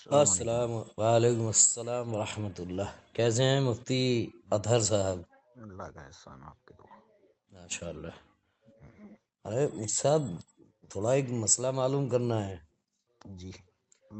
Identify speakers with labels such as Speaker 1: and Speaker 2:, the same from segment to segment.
Speaker 1: السلام علیکم۔
Speaker 2: السلام وعلیکم السلام ورحمۃ اللہ۔ کیسے ہیں مفتی اطہر صاحب؟
Speaker 1: اللہ کا احسان آپ کے دعا۔
Speaker 2: ماشاء اللہ۔ ارے مفتی صاحب، تھوڑا ایک مسئلہ معلوم کرنا ہے۔
Speaker 1: جی،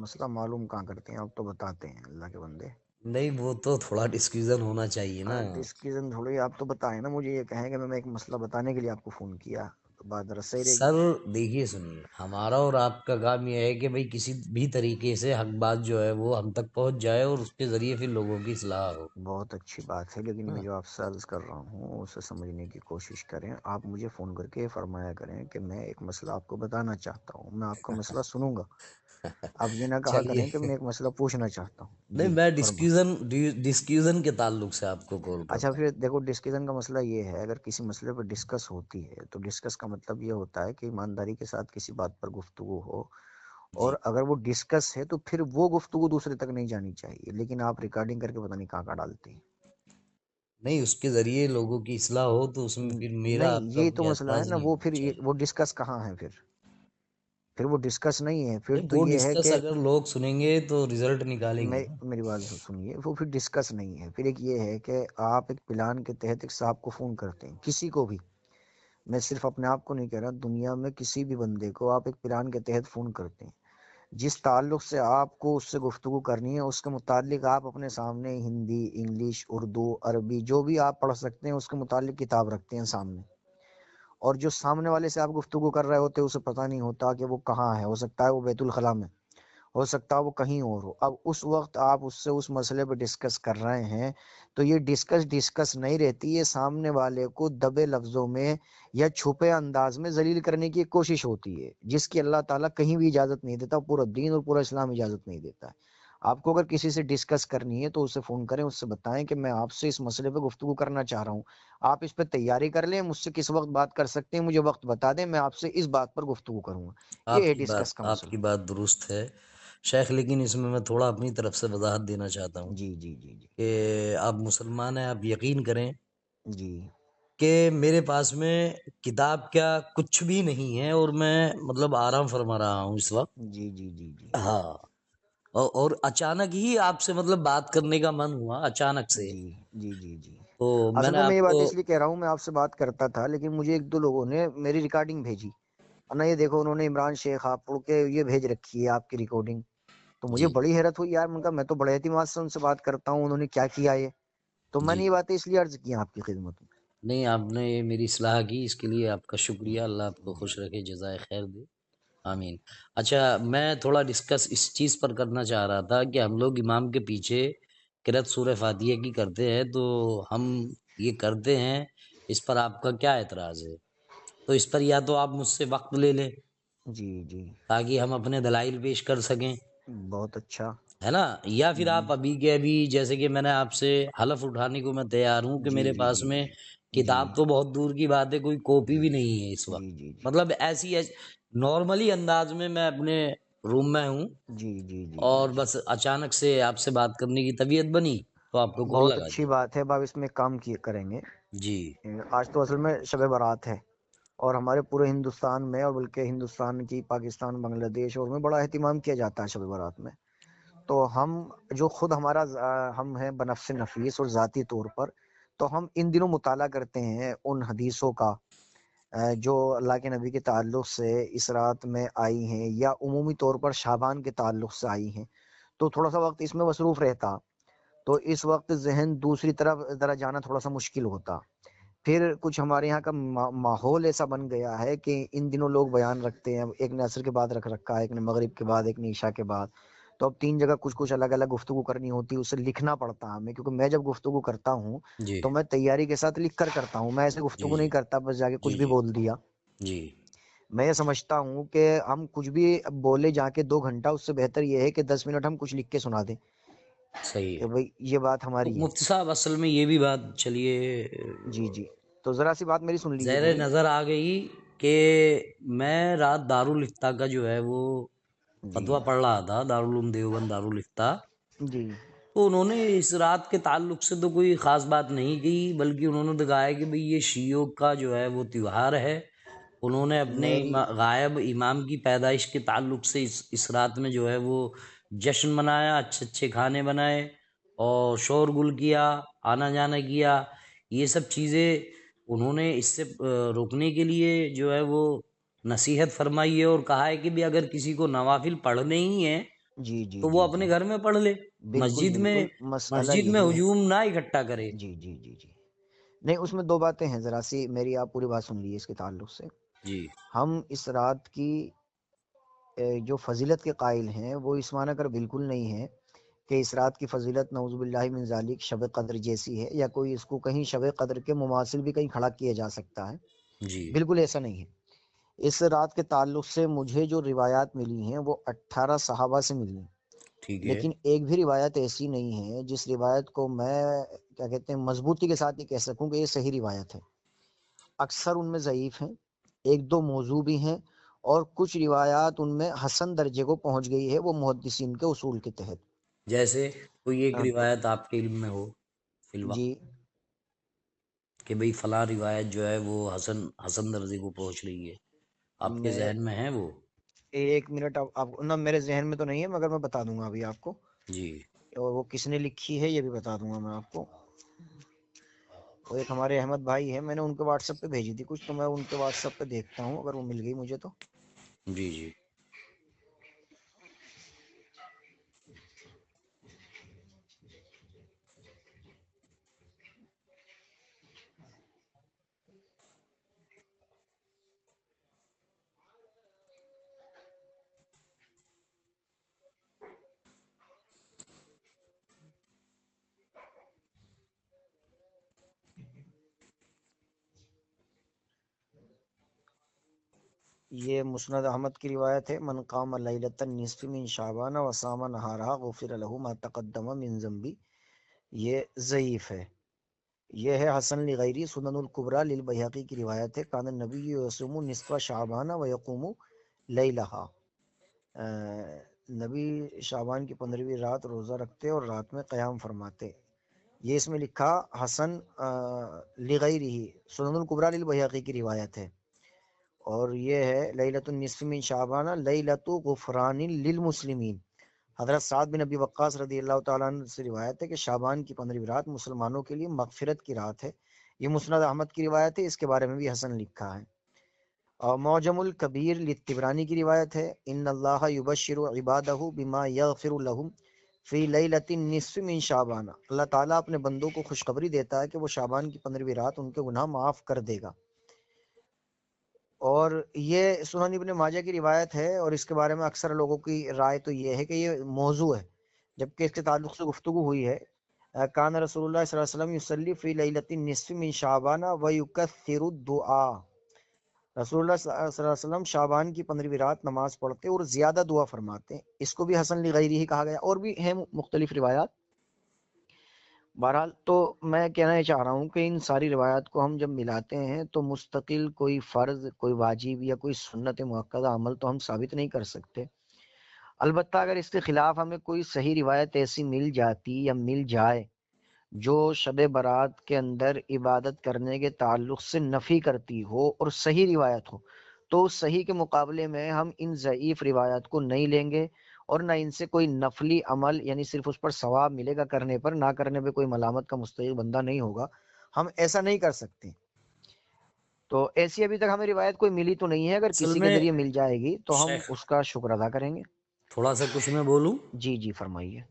Speaker 1: مسئلہ معلوم کہاں کرتے ہیں، آپ تو بتاتے ہیں اللہ کے بندے۔
Speaker 2: نہیں، وہ تو تھوڑا ڈسکشن ہونا چاہیے نا۔
Speaker 1: ڈسکشن تھوڑی، آپ تو بتائیں نا، مجھے یہ کہیں کہ میں ایک مسئلہ بتانے کے لیے آپ کو فون کیا، تو بات رس صحیح رہے گی۔
Speaker 2: سر دیکھیے، سنیے، ہمارا اور آپ کا کام یہ ہے کہ بھئی کسی بھی طریقے سے حق بات جو ہے وہ ہم تک پہنچ جائے اور اس کے ذریعے پھر لوگوں کی اصلاح ہو۔
Speaker 1: بہت اچھی بات ہے، لیکن میں
Speaker 2: ہاں،
Speaker 1: جو آپ سے عرض کر رہا ہوں اسے سمجھنے کی کوشش کریں۔ آپ مجھے فون کر کے فرمایا کریں کہ میں ایک مسئلہ آپ کو بتانا چاہتا ہوں، میں آپ کا مسئلہ سنوں گا۔ آپ یہ نہ کہا
Speaker 2: چلیے۔
Speaker 1: کریں کہ میں ایک مسئلہ پوچھنا چاہتا ہوں۔
Speaker 2: نہیں،
Speaker 1: جی
Speaker 2: میں
Speaker 1: فرما۔
Speaker 2: ڈسکشن کے تعلق سے آپ کو کال
Speaker 1: اچھا،
Speaker 2: کرتا ہوں۔
Speaker 1: پھر دیکھو، ڈسکشن کا مسئلہ یہ ہے، اگر کسی مسئلے پر ڈسکس ہوتی ہے تو ڈسکس کا مطلب یہ ہوتا ہے کہ ایمانداری کے ساتھ کسی بات پر گفتگو ہو، اور
Speaker 2: جی،
Speaker 1: اگر وہ ڈسکس ہے تو پھر وہ گفتگو دوسرے تک نہیں جانی چاہیے، لیکن آپ ریکارڈنگ کر کے پتہ نہیں کہاں کہاں ڈالتے ہیں۔
Speaker 2: نہیں، اس کے ذریعے لوگوں کی اصلاح ہو تو اس میں پھر میرا
Speaker 1: نہیں،
Speaker 2: آپ کا
Speaker 1: یہی تو
Speaker 2: کوئی
Speaker 1: مسئلہ ہے
Speaker 2: اعتراض
Speaker 1: نا،
Speaker 2: نہیں
Speaker 1: وہ
Speaker 2: ہونا
Speaker 1: پھر
Speaker 2: چاہیے۔
Speaker 1: وہ ڈسکس کہاں ہے؟ پھر وہ ڈسکس نہیں ہے، پھر
Speaker 2: نہیں،
Speaker 1: تو
Speaker 2: وہ
Speaker 1: یہ ہے
Speaker 2: ڈسکس
Speaker 1: کہ
Speaker 2: اگر لوگ سنیں گے تو رزلٹ نکالیں گے نا۔
Speaker 1: میری بات سنیے، وہ پھر ڈسکس نہیں ہے، پھر ایک یہ ہے کہ آپ ایک پلان کے تحت ایک صاحب کو فون کرتے ہیں، کسی کو بھی، میں صرف اپنے آپ کو نہیں کہہ رہا، دنیا میں کسی بھی بندے کو آپ ایک پلان کے تحت فون کرتے ہیں، جس تعلق سے آپ کو اس سے گفتگو کرنی ہے، اس کے متعلق آپ اپنے سامنے ہندی، انگلش، اردو، عربی، جو بھی آپ پڑھ سکتے ہیں اس کے متعلق کتاب رکھتے ہیں سامنے، اور جو سامنے والے سے آپ گفتگو کر رہے ہوتے ہیں اسے پتہ نہیں ہوتا کہ وہ کہاں ہے، ہو سکتا ہے وہ بیت الخلاء میں، ہو سکتا ہے وہ کہیں اور ہو۔ اب اس وقت آپ اس سے اس مسئلے پہ ڈسکس کر رہے ہیں، تو یہ ڈسکس نہیں رہتی، یہ سامنے والے کو دبے لفظوں میں یا چھپے انداز میں ذلیل کرنے کی ایک کوشش ہوتی ہے، جس کی اللہ تعالیٰ کہیں بھی اجازت نہیں دیتا، پورا دین اور پورا اسلام اجازت نہیں دیتا ہے۔ آپ کو اگر کسی سے ڈسکس کرنی ہے تو اسے فون کریں، اس سے بتائیں کہ میں آپ سے اس مسئلے پہ گفتگو کرنا چاہ رہا ہوں، آپ اس پہ تیاری کر لیں، مجھ سے کس وقت بات کر سکتے ہیں، مجھے وقت بتا دیں، میں آپ سے اس بات پر گفتگو کروں گا۔ یہ ہے ڈسکس کا
Speaker 2: آپ
Speaker 1: مسئلہ۔
Speaker 2: کی بات درست ہے شیخ، لیکن اس میں تھوڑا اپنی طرف سے وضاحت دینا چاہتا ہوں
Speaker 1: جی جی جی جی
Speaker 2: کہ آپ مسلمان ہیں، آپ یقین کریں
Speaker 1: جی
Speaker 2: کہ میرے پاس میں کتاب کیا کچھ بھی نہیں ہے، اور میں مطلب آرام فرما رہا ہوں اس وقت۔
Speaker 1: جی جی جی جی
Speaker 2: ہاں، اور اچانک ہی آپ سے مطلب بات کرنے کا من ہوا، اچانک سے۔
Speaker 1: جی جی جی جی
Speaker 2: تو میں
Speaker 1: اصل
Speaker 2: نے
Speaker 1: میں
Speaker 2: آپ
Speaker 1: یہ
Speaker 2: کو،
Speaker 1: بات اس لیے کہہ رہا ہوں، میں آپ سے بات کرتا تھا لیکن مجھے ایک دو لوگوں نے میری ریکارڈنگ بھیجی، اور نہ یہ دیکھو انہوں نے عمران شیخ آپ کے یہ بھیج رکھی ہے آپ کی ریکارڈنگ، تو مجھے
Speaker 2: جی،
Speaker 1: بڑی حیرت ہوئی یار، ان کا میں تو بڑے اعتماد سے ان سے بات کرتا ہوں، انہوں نے کیا کیا یہ، تو میں
Speaker 2: جی،
Speaker 1: نے یہ باتیں اس لیے عرض کی ہیں آپ کی خدمت میں۔
Speaker 2: نہیں، آپ نے میری اصلاح کی، اس کے لیے آپ کا شکریہ، اللہ آپ کو
Speaker 1: جی
Speaker 2: خوش رکھے، جزائے خیر دے، آمین۔ اچھا، میں تھوڑا ڈسکس اس چیز پر کرنا چاہ رہا تھا کہ ہم لوگ امام کے پیچھے قرأت سورہ فاتحہ کی کرتے ہیں، تو ہم یہ کرتے ہیں، اس پر آپ کا کیا اعتراض ہے؟ تو اس پر یا تو آپ مجھ سے وقت لے لیں
Speaker 1: جی جی
Speaker 2: تاکہ ہم اپنے دلائل پیش کر سکیں،
Speaker 1: بہت اچھا۔
Speaker 2: ہے نا؟ یا پھر
Speaker 1: جی
Speaker 2: آپ ابھی کے ابھی، جیسے کہ میں نے آپ سے حلف اٹھانے کو میں تیار ہوں کہ
Speaker 1: جی
Speaker 2: میرے
Speaker 1: جی
Speaker 2: پاس
Speaker 1: جی
Speaker 2: میں
Speaker 1: جی
Speaker 2: کتاب تو بہت دور کی بات ہے، کوئی کاپی بھی نہیں ہے اس وقت،
Speaker 1: جی جی جی
Speaker 2: مطلب ایسی نارملی انداز میں اپنے روم میں ہوں،
Speaker 1: جی جی جی جی
Speaker 2: اور
Speaker 1: جی
Speaker 2: بس اچانک سے آپ سے بات کرنے کی طبیعت بنی تو آپ کو کال
Speaker 1: بہت
Speaker 2: لگا
Speaker 1: اچھی
Speaker 2: دی۔
Speaker 1: بات ہے، اب آپ اس میں کام کیے کریں گے۔
Speaker 2: جی،
Speaker 1: آج تو اصل میں شب برات ہے، اور ہمارے پورے ہندوستان میں، اور بلکہ ہندوستان کی پاکستان، بنگلہ دیش اور میں بڑا اہتمام کیا جاتا ہے شب برات میں، تو ہم جو خود ہمارا ہم ہیں بنفس نفیس اور ذاتی طور پر، تو ہم ان دنوں مطالعہ کرتے ہیں ان حدیثوں کا جو اللہ کے نبی کے تعلق سے اس رات میں آئی ہیں، یا عمومی طور پر شعبان کے تعلق سے آئی ہیں، تو تھوڑا سا وقت اس میں مصروف رہتا، تو اس وقت ذہن دوسری طرف ذرا جانا تھوڑا سا مشکل ہوتا۔ پھر کچھ ہمارے یہاں کا ماحول ایسا بن گیا ہے کہ ان دنوں لوگ بیان رکھتے ہیں، ایک نے عصر کے بعد رکھ رکھا ہے، ایک نے مغرب کے بعد، ایک نے عشاء کے بعد، تو اب تین جگہ کچھ الگ الگ گفتگو کرنی ہوتی ہے، اسے لکھنا پڑتا ہے ہمیں، کیونکہ میں جب گفتگو کرتا ہوں
Speaker 2: جی،
Speaker 1: تو میں تیاری کے ساتھ لکھ کر کرتا ہوں، میں ایسے
Speaker 2: جی،
Speaker 1: گفتگو نہیں
Speaker 2: جی،
Speaker 1: کرتا بس جا کے
Speaker 2: جی،
Speaker 1: کچھ بھی
Speaker 2: جی،
Speaker 1: بول دیا۔
Speaker 2: جی،
Speaker 1: میں یہ سمجھتا ہوں کہ ہم کچھ بھی بولے جا کے 2 گھنٹہ، اس سے بہتر یہ ہے کہ 10 منٹ ہم کچھ لکھ کے سنا دیں
Speaker 2: صحیح ہے۔
Speaker 1: کہ بھئی یہ بات
Speaker 2: تو
Speaker 1: ہماری ہے۔
Speaker 2: مفتی صاحب، اصل میں یہ بھی بات چلیے
Speaker 1: جی جی، تو ذرا سی بات میری سن لیجیے
Speaker 2: زیر
Speaker 1: پوری۔
Speaker 2: نظر آ گئی کہ میں رات دارالفتہ کا جو ہے وہ
Speaker 1: جی
Speaker 2: فتویٰ پڑھ رہا تھا، دارالعلوم دیوبند دارالفتہ،
Speaker 1: جی
Speaker 2: تو انہوں نے اس رات کے تعلق سے تو کوئی خاص بات نہیں کی، بلکہ انہوں نے دکھایا کہ بھئی یہ شیعوں کا جو ہے وہ تیوہار ہے، انہوں نے اپنے
Speaker 1: میری
Speaker 2: غائب امام کی پیدائش کے تعلق سے اس رات میں جو ہے وہ جشن منایا، اچھے اچھے کھانے بنائے اور شور گل کیا، آنا جانا کیا. یہ سب چیزیں انہوں نے اس سے روکنے کے لیے جو ہے وہ نصیحت فرمائی ہے، اور کہا ہے کہ بھی اگر کسی کو نوافل پڑھنے ہی ہیں
Speaker 1: جی جی
Speaker 2: تو وہ
Speaker 1: جی
Speaker 2: اپنے
Speaker 1: جی
Speaker 2: گھر میں پڑھ لے،
Speaker 1: بالکل
Speaker 2: مسجد میں
Speaker 1: بالکل، مسئلہ
Speaker 2: مسجد میں
Speaker 1: یہی ہے.
Speaker 2: ہجوم نہ اکٹھا کرے.
Speaker 1: جی جی جی جی نہیں، اس میں دو باتیں ہیں، ذرا سی میری آپ پوری بات سن لیجیے اس کے تعلق سے.
Speaker 2: جی
Speaker 1: ہم اس رات کی جو فضیلت کے قائل ہیں وہ اس معنی کر بالکل نہیں ہے کہ اس رات کی فضیلت نعوذ باللہ من ذالک شب قدر جیسی ہے، یا کوئی اس کو کہیں شب قدر کے مماثل بھی کہیں کھڑا کیا جا سکتا ہے.
Speaker 2: جی
Speaker 1: بالکل ایسا نہیں ہے. اس رات کے تعلق سے مجھے جو روایات ملی ہیں وہ 18 صحابہ سے ملی ہیں،
Speaker 2: ٹھیک ہے.
Speaker 1: لیکن ایک بھی روایت ایسی نہیں ہے جس روایت کو میں کیا کہتے ہیں مضبوطی کے ساتھ یہ کہہ سکوں کہ یہ صحیح روایت ہے. اکثر ان میں ضعیف ہیں، ایک دو موضوع بھی ہیں، اور کچھ روایات ان میں حسن درجے کو پہنچ گئی ہے وہ محدثین کے اصول کے تحت.
Speaker 2: جیسے کوئی ایک
Speaker 1: تو
Speaker 2: روایت آپ کے علم میں ہو فی الوقت
Speaker 1: جی
Speaker 2: کہ بھئی فلاں روایت جو ہے وہ حسن درجے کو پہنچ رہی ہے، آپ کے
Speaker 1: میں
Speaker 2: ذہن میں ہے وہ؟
Speaker 1: ایک منٹ، آپ نہ میرے ذہن میں تو نہیں ہے، مگر میں بتا دوں گا ابھی آپ کو،
Speaker 2: جی
Speaker 1: اور وہ کس نے لکھی ہے یہ بھی بتا دوں گا میں آپ کو. وہ ایک ہمارے احمد بھائی ہیں، میں نے ان کے واٹس ایپ پہ بھیجی تھی کچھ، تو میں ان کے واٹس ایپ پہ دیکھتا ہوں اگر وہ مل گئی مجھے تو.
Speaker 2: جی جی
Speaker 1: یہ مسند احمد کی روایت ہے، من قام لیلۃ النصف من شعبان وصام نہارہا غفر لہ ما تقدم من ذنبی. یہ ضعیف ہے. یہ ہے حسن لغیری سنن الکبریٰ للبیہقی کی روایت ہے، کان النبی یصوم نصف شعبان ویقوم لیلہا. نبی شعبان کی 15ویں رات روزہ رکھتے اور رات میں قیام فرماتے. یہ اس میں لکھا حسن لغیری سنن الکبریٰ للبیہقی کی روایت ہے، اور یہ ہے لیلۃ النصف من شعبان لیلۃ غفران للمسلمین. حضرت سعد بن ابی وقاص رضی اللہ تعالیٰ عنہ سے روایت ہے کہ شعبان کی 15ویں رات مسلمانوں کے لیے مغفرت کی رات ہے. یہ مسند احمد کی روایت ہے، اس کے بارے میں بھی حسن لکھا ہے. اور معجم الکبیر للطبرانی کی روایت ہے، ان اللہ یبشر عبادہ بما یغفر لهم فی لیلۃ النصف من شعبان. اللہ تعالیٰ اپنے بندوں کو خوشخبری دیتا ہے کہ وہ شعبان کی 15ویں رات ان کے گناہ معاف کر دے گا. اور یہ سنن ابن ماجہ کی روایت ہے، اور اس کے بارے میں اکثر لوگوں کی رائے تو یہ ہے کہ یہ موضوع ہے، جبکہ اس کے تعلق سے گفتگو ہوئی ہے. کان رسول اللہ صلی اللہ علیہ وسلم یصلی فی لیلۃ النصف من شعبان ویکثر الدعاء. رسول اللہ صلی اللہ علیہ وسلم شعبان کی 15ویں رات نماز پڑھتے اور زیادہ دعا فرماتے ہیں. اس کو بھی حسن لغیری ہی کہا گیا، اور بھی ہیں مختلف روایات. بہرحال تو میں کہنا یہ چاہ رہا ہوں کہ ان ساری روایات کو ہم جب ملاتے ہیں تو مستقل کوئی فرض، کوئی واجب یا کوئی سنت مؤکدہ عمل تو ہم ثابت نہیں کر سکتے. البتہ اگر اس کے خلاف ہمیں کوئی صحیح روایت ایسی مل جاتی یا مل جائے جو شب برات کے اندر عبادت کرنے کے تعلق سے نفی کرتی ہو اور صحیح روایت ہو، تو اس صحیح کے مقابلے میں ہم ان ضعیف روایات کو نہیں لیں گے، اور نہ ان سے کوئی نفلی عمل یعنی صرف اس پر ثواب ملے گا کرنے پر، نہ کرنے پہ کوئی ملامت کا مستحق بندہ نہیں ہوگا. ہم ایسا نہیں کر سکتے. تو ایسی ابھی تک ہمیں روایت کوئی ملی تو نہیں ہے، اگر
Speaker 2: اصل
Speaker 1: کسی کے
Speaker 2: میں
Speaker 1: ذریعے مل جائے گی تو ہم
Speaker 2: شیخ
Speaker 1: اس کا شکر ادا کریں گے.
Speaker 2: تھوڑا سا کچھ میں بولوں.
Speaker 1: جی جی فرمائیے.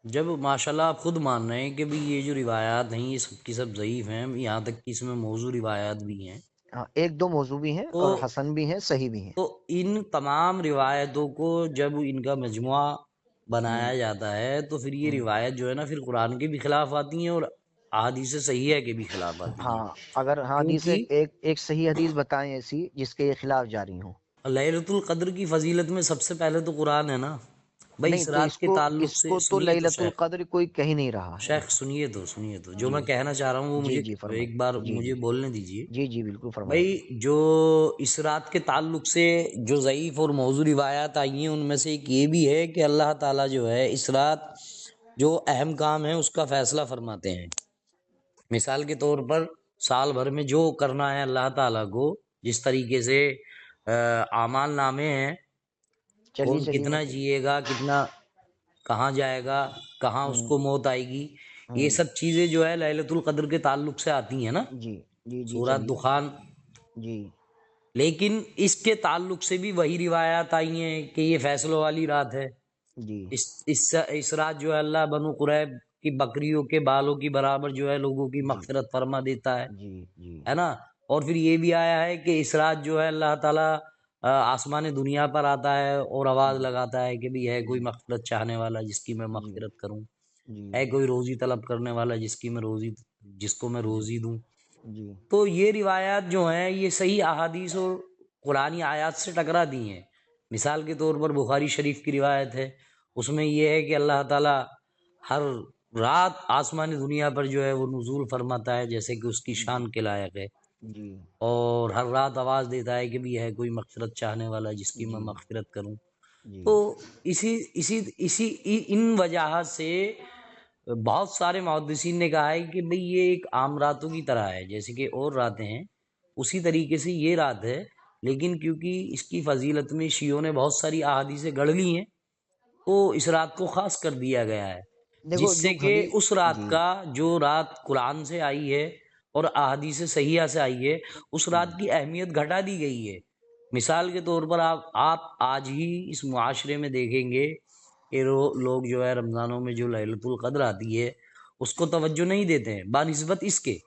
Speaker 2: جب ماشاءاللہ آپ خود مان رہے ہیں کہ بھی یہ جو روایات ہیں یہ سب کی سب ضعیف ہیں، یہاں تک کہ اس میں موضوع روایات بھی ہیں،
Speaker 1: ہاں، ایک دو موضوع بھی ہیں
Speaker 2: تو
Speaker 1: اور حسن بھی ہیں، صحیح بھی ہیں.
Speaker 2: تو ان تمام روایتوں کو جب ان کا مجموعہ
Speaker 1: ہوں
Speaker 2: بنایا جاتا ہے تو پھر یہ
Speaker 1: ہوں
Speaker 2: روایت جو ہے نا پھر قرآن کے بھی خلاف آتی ہیں اور احادیث صحیحہ کے بھی خلاف آتی ہیں،
Speaker 1: ہاں، اگر حدیث
Speaker 2: کیونکہ
Speaker 1: ایک صحیح حدیث بتائیں ایسی جس کے یہ خلاف جاری ہوں.
Speaker 2: ليلۃ القدر کی فضیلت میں سب سے پہلے تو قرآن ہے نا بھائی.
Speaker 1: نہیں
Speaker 2: اس
Speaker 1: تو
Speaker 2: رات کے تعلق
Speaker 1: اس
Speaker 2: سے
Speaker 1: کو تو
Speaker 2: سنیے تو
Speaker 1: لیلۃ
Speaker 2: شیخ،
Speaker 1: القدر کوئی کہہ نہیں رہا ہے.
Speaker 2: شیخ سنیے تو جو
Speaker 1: جی
Speaker 2: میں کہنا چاہ رہا ہوں وہ
Speaker 1: جی
Speaker 2: مجھے
Speaker 1: جی
Speaker 2: ایک
Speaker 1: فرمائیے.
Speaker 2: بار
Speaker 1: جی
Speaker 2: مجھے
Speaker 1: جی
Speaker 2: بولنے دیجیے.
Speaker 1: جی جی بالکل
Speaker 2: بھائی
Speaker 1: فرمائیے.
Speaker 2: جو اس رات کے تعلق سے جو ضعیف اور موضوع روایات آئی ہیں ان میں سے ایک یہ بھی ہے کہ اللہ تعالیٰ جو ہے اس رات جو اہم کام ہے اس کا فیصلہ فرماتے ہیں. مثال کے طور پر سال بھر میں جو کرنا ہے اللہ تعالیٰ کو جس طریقے سے اعمال نامے ہیں،
Speaker 1: چلی
Speaker 2: کون
Speaker 1: چلی
Speaker 2: کتنا
Speaker 1: مطلب.
Speaker 2: جیے گا، کتنا کہاں جائے گا، کہاں اس
Speaker 1: ہوں
Speaker 2: کو موت آئے گی، یہ
Speaker 1: ہوں
Speaker 2: سب چیزیں جو ہے لیلۃ القدر کے تعلق سے آتی ہیں نا،
Speaker 1: جی جی جی
Speaker 2: سورہ
Speaker 1: چلیے.
Speaker 2: دخان.
Speaker 1: جی
Speaker 2: لیکن اس کے تعلق سے بھی وہی روایات آئی ہیں کہ یہ فیصلوں والی رات ہے.
Speaker 1: جی
Speaker 2: اس رات جو ہے اللہ بنو قریب کی بکریوں کے بالوں کی برابر جو ہے لوگوں کی
Speaker 1: جی
Speaker 2: مغفرت فرما دیتا
Speaker 1: جی جی
Speaker 2: ہے نا. اور پھر یہ بھی آیا ہے کہ اس رات جو ہے اللہ تعالیٰ آسمان دنیا پر آتا ہے اور آواز
Speaker 1: جی
Speaker 2: لگاتا ہے کہ بھی ہے کوئی
Speaker 1: جی
Speaker 2: مغفرت چاہنے والا جس کی میں
Speaker 1: جی
Speaker 2: مغفرت کروں،
Speaker 1: جی
Speaker 2: ہے کوئی روزی طلب کرنے والا جس کو میں
Speaker 1: جی
Speaker 2: روزی دوں.
Speaker 1: جی
Speaker 2: تو یہ روایات جو ہیں یہ صحیح احادیث اور قرآنی آیات سے ٹکرا دی ہیں. مثال کے طور پر بخاری شریف کی روایت ہے، اس میں یہ ہے کہ اللہ تعالیٰ ہر رات آسمان دنیا پر جو ہے وہ نزول فرماتا ہے جیسے کہ اس کی
Speaker 1: جی
Speaker 2: شان کے لائق ہے،
Speaker 1: جی
Speaker 2: اور ہر رات آواز دیتا ہے کہ بھی ہے کوئی مغفرت چاہنے والا جس کی میں
Speaker 1: جی
Speaker 2: مغفرت کروں.
Speaker 1: جی
Speaker 2: تو ان وجہ سے بہت سارے محدثین نے کہا ہے کہ بھئی یہ ایک عام راتوں کی طرح ہے، جیسے کہ اور راتیں ہیں اسی طریقے سے یہ رات ہے، لیکن کیونکہ اس کی فضیلت میں شیعوں نے بہت ساری احادیثیں گڑھ لی ہیں تو اس رات کو خاص کر دیا گیا ہے،
Speaker 1: دیکھو
Speaker 2: جس
Speaker 1: جو
Speaker 2: سے کہ
Speaker 1: گھڑی.
Speaker 2: اس رات
Speaker 1: جی
Speaker 2: کا جو رات قرآن سے آئی ہے اور احادیث صحیحہ سے آئی ہے اس رات کی اہمیت گھٹا دی گئی ہے. مثال کے طور پر آپ آج ہی اس معاشرے میں دیکھیں گے کہ لوگ جو ہے رمضانوں میں جو ليلۃ القدر آتی ہے اس کو توجہ نہیں دیتے ہیں، بنسبت اس کے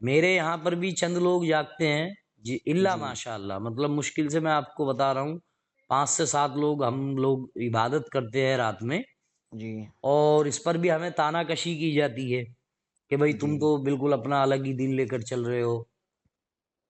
Speaker 2: میرے یہاں پر بھی چند لوگ جاگتے ہیں جی اللہ
Speaker 1: جی
Speaker 2: ماشاء اللہ، مطلب مشکل سے میں آپ کو بتا رہا ہوں 5 سے 7 لوگ ہم لوگ عبادت کرتے ہیں رات میں،
Speaker 1: جی
Speaker 2: اور اس پر بھی ہمیں تانا کشی کی جاتی ہے کہ بھئی
Speaker 1: جی
Speaker 2: تم تو بالکل اپنا الگ ہی دین لے کر چل رہے ہو.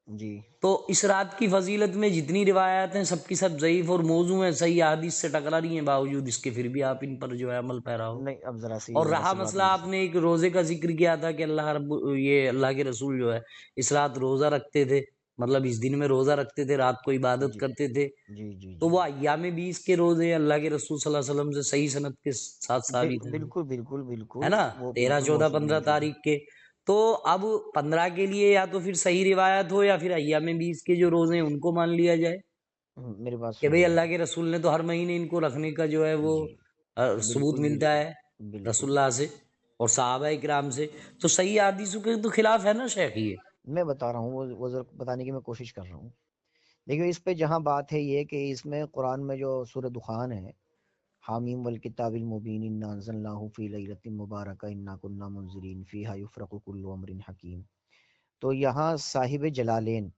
Speaker 1: جی
Speaker 2: تو اس رات کی فضیلت میں جتنی روایات ہیں سب کی سب ضعیف اور موضوع ہیں، صحیح احادیث سے ٹکرا رہی ہیں، باوجود اس کے پھر بھی آپ ان پر جو ہے عمل پیرا ہو.
Speaker 1: نہیں اب
Speaker 2: اور
Speaker 1: ذرا
Speaker 2: رہا
Speaker 1: سی بات
Speaker 2: مسئلہ
Speaker 1: میری
Speaker 2: آپ نے ایک روزے کا ذکر کیا تھا کہ اللہ کے رسول جو ہے اس رات روزہ رکھتے تھے، مطلب اس دن میں روزہ رکھتے تھے، رات کو عبادت
Speaker 1: جی
Speaker 2: کرتے تھے.
Speaker 1: جی جی
Speaker 2: تو
Speaker 1: جی
Speaker 2: وہ ایام 20 کے روزے اللہ کے رسول صلی اللہ علیہ وسلم سے صحیح سند کے ساتھ ثابت ہیں،
Speaker 1: بالکل بالکل
Speaker 2: ہے
Speaker 1: بالکل
Speaker 2: نا،
Speaker 1: وہ
Speaker 2: 13
Speaker 1: بالکل
Speaker 2: 14
Speaker 1: موصول
Speaker 2: 15
Speaker 1: موجود ہے.
Speaker 2: تاریخ کے. تو اب 15 کے لیے یا تو پھر صحیح روایت ہو یا پھر ایام 20 کے جو روزے ہیں ان کو مان لیا جائے
Speaker 1: میری بات
Speaker 2: کہ
Speaker 1: سن
Speaker 2: بھئی
Speaker 1: لیں.
Speaker 2: اللہ کے رسول نے تو ہر مہینے ان کو رکھنے کا جو ہے وہ
Speaker 1: جی
Speaker 2: ثبوت
Speaker 1: بالکل
Speaker 2: ملتا
Speaker 1: بالکل
Speaker 2: ہے
Speaker 1: بالکل.
Speaker 2: رسول اللہ سے اور صحابہ کرام سے. تو صحیح حدیثوں کے تو خلاف ہے نا شیخ یہ.
Speaker 1: میں بتا رہا ہوں وہ ذرا بتانے کی میں کوشش کر رہا ہوں. دیکھیے اس پہ جہاں بات ہے یہ کہ اس میں قرآن میں جو سورہ دخان ہے، حامیم والکتاب المبین انا انزلناہ فی لیلۃ مبارکہ انا کنا منذرین فیہا یفرق کل امر حکیم. تو یہاں صاحب جلالین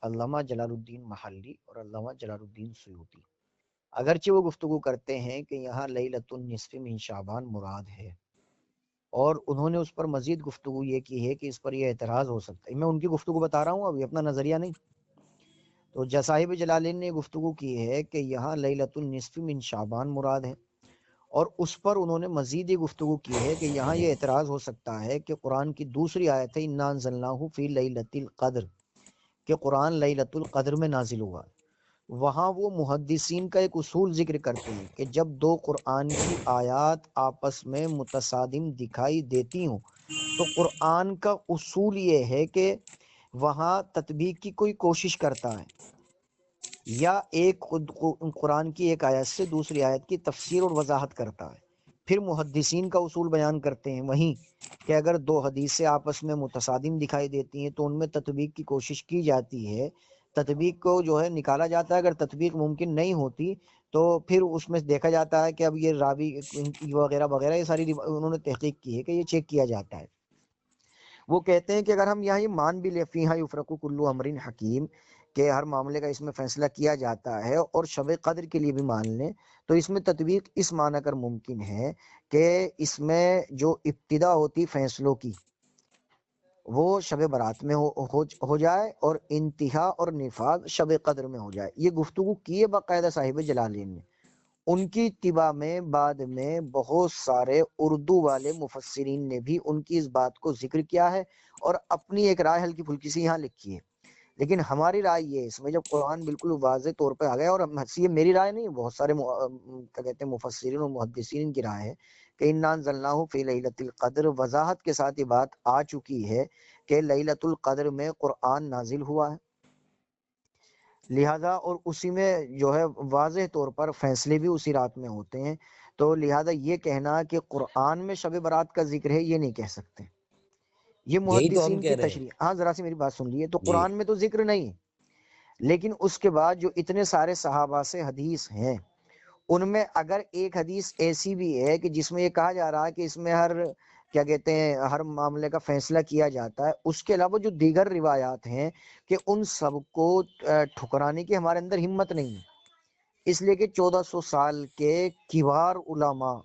Speaker 1: علامہ جلال الدین محلی اور علامہ جلال الدین سیوطی اگرچہ وہ گفتگو کرتے ہیں کہ یہاں لیلۃ النصف من شعبان مراد ہے، اور انہوں نے اس پر مزید گفتگو یہ کی ہے کہ اس پر یہ اعتراض ہو سکتا ہے. میں ان کی گفتگو بتا رہا ہوں، ابھی اپنا نظریہ نہیں. تو صاحب جلالین نے گفتگو کی ہے کہ یہاں لیلۃ النصف من شعبان مراد ہے، اور اس پر انہوں نے مزید یہ گفتگو کی ہے کہ یہاں یہ اعتراض ہو سکتا ہے کہ قرآن کی دوسری آیت ہے انا انزلناہ فی لیلۃ القدر، کہ قرآن لیلۃ القدر میں نازل ہوا. وہاں وہ محدثین کا ایک اصول ذکر کرتے ہیں کہ جب دو قرآن کی آیات آپس میں متصادم دکھائی دیتی ہوں تو قرآن کا اصول یہ ہے کہ وہاں تطبیق کی کوئی کوشش کرتا ہے، یا ایک قرآن کی ایک آیت سے دوسری آیت کی تفسیر اور وضاحت کرتا ہے. پھر محدثین کا اصول بیان کرتے ہیں وہیں کہ اگر دو حدیثیں آپس میں متصادم دکھائی دیتی ہیں تو ان میں تطبیق کی کوشش کی جاتی ہے، تطبیق کو جو ہے نکالا جاتا ہے. اگر تطبیق ممکن نہیں ہوتی تو پھر اس میں دیکھا جاتا ہے کہ اب یہ راوی وغیرہ وغیرہ یہ ساری انہوں نے تحقیق کی ہے کہ یہ چیک کیا جاتا ہے. وہ کہتے ہیں کہ اگر ہم یہاں یہ مان بھی لیں فیہا یفرق کل امر حکیم کہ ہر معاملے کا اس میں فیصلہ کیا جاتا ہے، اور شب قدر کے لیے بھی مان لیں تو اس میں تطبیق اس معنی کر ممکن ہے کہ اس میں جو ابتدا ہوتی فیصلوں کی وہ شب برات میں ہو جائے اور انتہا اور نفاذ شب قدر میں ہو جائے. یہ گفتگو کی ہے باقاعدہ صاحب جلالین نے. ان کی اتباع میں بعد میں بہت سارے اردو والے مفسرین نے بھی ان کی اس بات کو ذکر کیا ہے اور اپنی ایک رائے ہلکی پھلکی سی یہاں لکھی ہے. لیکن ہماری رائے یہ ہے اس میں جب قرآن بالکل واضح طور پہ آ گیا، اور یہ میری رائے نہیں، بہت سارے کیا کہتے ہیں مفسرین اور محدثین کی رائے ہے کہ انا انزلناہ فی لیلۃ القدر، وضاحت کے ساتھ یہ بات آ چکی ہے کہ لیلۃ القدر میں قرآن نازل ہوا ہے. لہذا اور اسی میں جو ہے واضح طور پر فیصلے بھی اسی رات میں ہوتے ہیں، تو لہذا یہ کہنا کہ قرآن میں شب برات کا ذکر ہے، یہ نہیں کہہ سکتے، یہ
Speaker 2: یہی تو ہم
Speaker 1: محدثین کی
Speaker 2: کہہ رہے ہیں.
Speaker 1: تشریح. ہاں ذرا سی میری بات سن لیے، تو
Speaker 2: جی
Speaker 1: قرآن میں تو ذکر نہیں، لیکن اس کے بعد جو اتنے سارے صحابہ سے حدیث ہیں، ان میں اگر ایک حدیث ایسی بھی ہے کہ جس میں یہ کہا جا رہا ہے کہ اس میں ہر کیا کہتے ہیں ہر معاملے کا فیصلہ کیا جاتا ہے، اس کے علاوہ جو دیگر روایات ہیں کہ ان سب کو ٹھکرانے کی ہمارے اندر ہمت نہیں ہے، اس لیے کہ 1400 سال کے کبار علماء،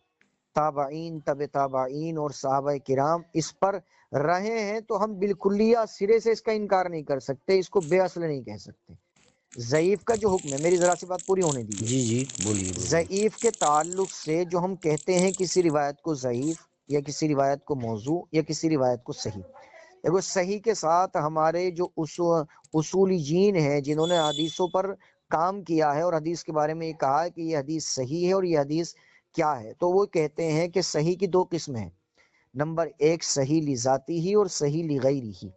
Speaker 1: تابعین، تب تابعین اور صحابہ کرام اس پر رہے ہیں، تو ہم بالکلیہ سرے سے اس کا انکار نہیں کر سکتے، اس کو بے اصل نہیں کہہ سکتے. ضعیف کا جو حکم ہے، میری ذرا سی بات پوری ہونے دیجیے.
Speaker 2: جی جی بولیے بولیے.
Speaker 1: ضعیف کے تعلق سے جو ہم کہتے ہیں کسی روایت کو ضعیف یا کسی روایت کو موضوع یا کسی روایت کو صحیح، دیکھو صحیح کے ساتھ ہمارے جو اصولی جین ہیں جنہوں نے حدیثوں پر کام کیا ہے اور حدیث کے بارے میں یہ کہا ہے کہ یہ حدیث صحیح ہے اور یہ حدیث کیا ہے، تو وہ کہتے ہیں کہ صحیح کی دو قسمیں ہیں. نمبر ایک صحیح لذاتی ہی اور صحیح لغیری ہی،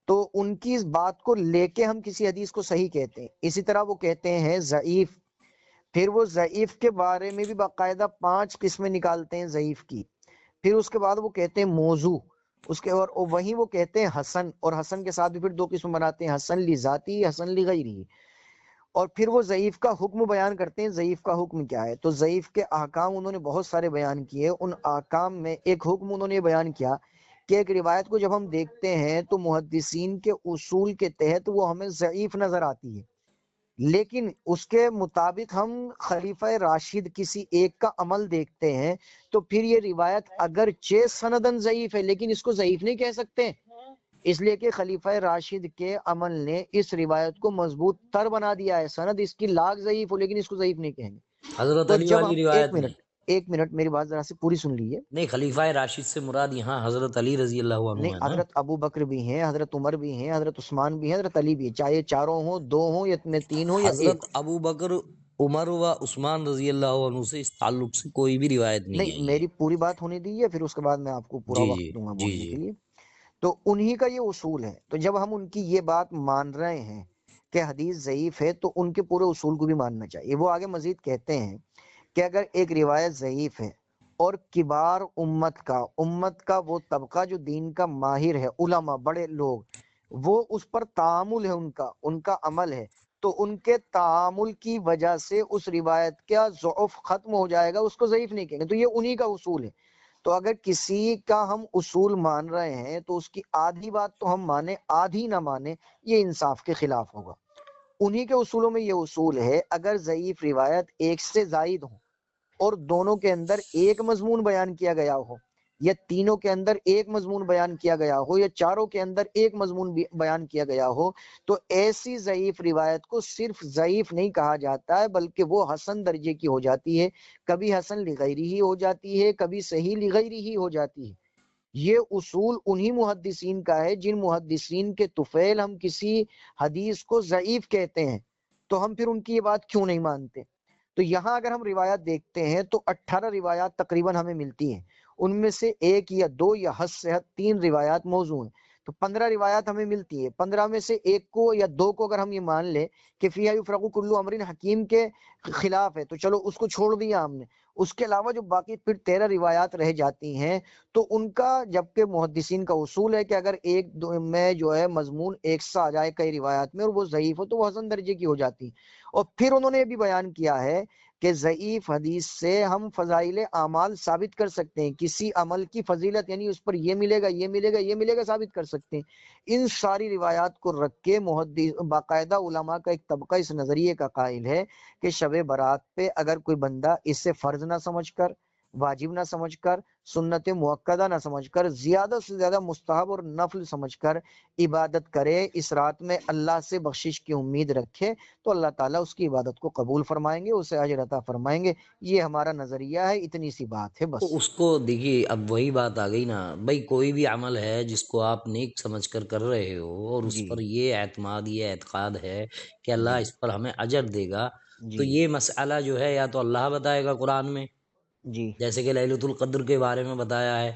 Speaker 1: تو ان کی اس بات کو لے کے ہم کسی حدیث کو صحیح کہتے ہیں. اسی طرح وہ کہتے ہیں ضعیف، پھر وہ ضعیف کے بارے میں بھی باقاعدہ 5 قسمیں نکالتے ہیں ضعیف کی. پھر اس کے بعد وہ کہتے ہیں موضوع، اس کے اور وہیں وہ کہتے ہیں حسن، اور حسن کے ساتھ بھی پھر 2 قسم بناتے ہیں، حسن لذاتی، حسن لغیری. اور پھر وہ ضعیف کا حکم بیان کرتے ہیں، ضعیف کا حکم کیا ہے. تو ضعیف کے احکام انہوں نے بہت سارے بیان کیے، ان احکام میں ایک حکم انہوں نے بیان کیا کہ ایک روایت کو جب ہم دیکھتے ہیں تو محدثین کے اصول کے تحت وہ ہمیں ضعیف نظر آتی ہے، لیکن اس کے مطابق ہم خلیفہ راشد کسی ایک کا عمل دیکھتے ہیں تو پھر یہ روایت اگرچہ سندن ضعیف ہے لیکن اس کو ضعیف نہیں کہہ سکتے، اس لیے کہ خلیفہ راشد کے عمل نے اس روایت کو مضبوط تر بنا دیا ہے. سند اس کی لاکھ ضعیف ہو لیکن اس کو ضعیف نہیں کہیں گے.
Speaker 2: حضرت
Speaker 1: تو
Speaker 2: علی
Speaker 1: جب
Speaker 2: والی
Speaker 1: ہم
Speaker 2: روایت نہیں.
Speaker 1: ایک منٹ میری بات ذرا سے پوری سن لیجیے.
Speaker 2: نہیں، خلیفہ راشد سے مراد یہاں حضرت علی رضی اللہ عنہ
Speaker 1: نہیں،
Speaker 2: ہے نا.
Speaker 1: حضرت ابو بکر بھی ہیں، حضرت عمر بھی ہیں، حضرت عثمان بھی ہیں، حضرت علی بھی ہیں، چاہے چاروں ہوں، 2 ہوں یا 3 ہوں یا
Speaker 2: حضرت
Speaker 1: 1 ہو.
Speaker 2: ابو بکر، عمر و عثمان رضی اللہ عنہ سے اس تعلق سے کوئی بھی روایت نہیں
Speaker 1: نہیں،
Speaker 2: آئی ہے.
Speaker 1: میری پوری بات ہونے دیجیے، پھر اس کے بعد میں آپ کو پورا
Speaker 2: جی
Speaker 1: وقت
Speaker 2: جی
Speaker 1: دوں گا
Speaker 2: جی
Speaker 1: بولنے
Speaker 2: جی.
Speaker 1: کے لیے. تو انہی کا یہ اصول ہے، تو جب ہم ان کی یہ بات مان رہے ہیں کہ حدیث ضعیف ہے تو ان کے پورے اصول کو بھی ماننا چاہیے. وہ آگے مزید کہتے ہیں کہ اگر ایک روایت ضعیف ہے اور کبار امت کا وہ طبقہ جو دین کا ماہر ہے، علماء بڑے لوگ، وہ اس پر تعامل ہے، ان کا عمل ہے، تو ان کے تعامل کی وجہ سے اس روایت کا ضعف ختم ہو جائے گا، اس کو ضعیف نہیں کہیں گے. تو یہ انہی کا اصول ہے. تو اگر کسی کا ہم اصول مان رہے ہیں تو اس کی آدھی بات تو ہم مانیں، آدھی نہ مانیں، یہ انصاف کے خلاف ہوگا. انہی کے اصولوں میں یہ اصول ہے، اگر ضعیف روایت ایک سے زائد ہو اور دونوں کے اندر ایک مضمون بیان کیا گیا ہو، یا تینوں کے اندر ایک مضمون بیان کیا گیا ہو، یا چاروں کے اندر ایک مضمون بیان کیا گیا ہو، تو ایسی ضعیف روایت کو صرف ضعیف نہیں کہا جاتا ہے بلکہ وہ حسن درجے کی ہو جاتی ہے. کبھی حسن لغیری ہی ہو جاتی ہے، کبھی صحیح لغیری ہی ہو جاتی ہے. یہ اصول انہی محدثین کا ہے جن محدثین کے طفیل ہم کسی حدیث کو ضعیف کہتے ہیں، تو ہم پھر ان کی یہ بات کیوں نہیں مانتے. تو یہاں اگر ہم روایات دیکھتے ہیں تو 18 روایات تقریباً ہمیں ملتی ہیں، ان میں سے 1 یا 2 یا حد سے حد 3 روایات موضوع ہیں. تو 15 روایات ہمیں ملتی ہیں، 15 میں سے 1 کو یا 2 کو اگر ہم یہ مان لیں کہ فیہا یفرق کل امر حکیم کے خلاف ہے تو چلو اس کو چھوڑ دیا ہم نے. اس کے علاوہ جو باقی پھر 13 روایات رہ جاتی ہیں تو ان کا، جبکہ محدثین کا اصول ہے کہ اگر ایک دو میں جو ہے مضمون ایک سا آ جائے کئی روایات میں اور وہ ضعیف ہو تو وہ حسن درجے کی ہو جاتی. اور پھر انہوں نے یہ بھی بیان کیا ہے کہ ضعیف حدیث سے ہم فضائل اعمال ثابت کر سکتے ہیں، کسی عمل کی فضیلت یعنی اس پر یہ ملے گا یہ ملے گا یہ ملے گا ثابت کر سکتے ہیں. ان ساری روایات کو رکھ کے محدث باقاعدہ علماء کا ایک طبقہ اس نظریے کا قائل ہے کہ شب برات پہ اگر کوئی بندہ اسے فرض نہ سمجھ کر، واجب نہ سمجھ کر، سنت مؤکدہ نہ سمجھ کر، زیادہ سے زیادہ مستحب اور نفل سمجھ کر عبادت کرے، اس رات میں اللہ سے بخشش کی امید رکھے، تو اللہ تعالیٰ اس کی عبادت کو قبول فرمائیں گے، اسے اجر عطا فرمائیں گے. یہ ہمارا نظریہ ہے، اتنی سی بات ہے بس.
Speaker 2: تو اس کو دیکھیے، اب وہی بات آ گئی نا بھائی، کوئی بھی عمل ہے جس کو آپ نیک سمجھ کر رہے ہو اور اس
Speaker 1: جی
Speaker 2: پر یہ اعتماد، یہ اعتقاد ہے کہ اللہ
Speaker 1: جی
Speaker 2: اس پر ہمیں اجر دے گا، تو
Speaker 1: جی
Speaker 2: یہ مسئلہ جو ہے یا تو اللہ بتائے گا قرآن میں،
Speaker 1: جی
Speaker 2: جیسے کہ للیلۃ القدر کے بارے میں بتایا ہے،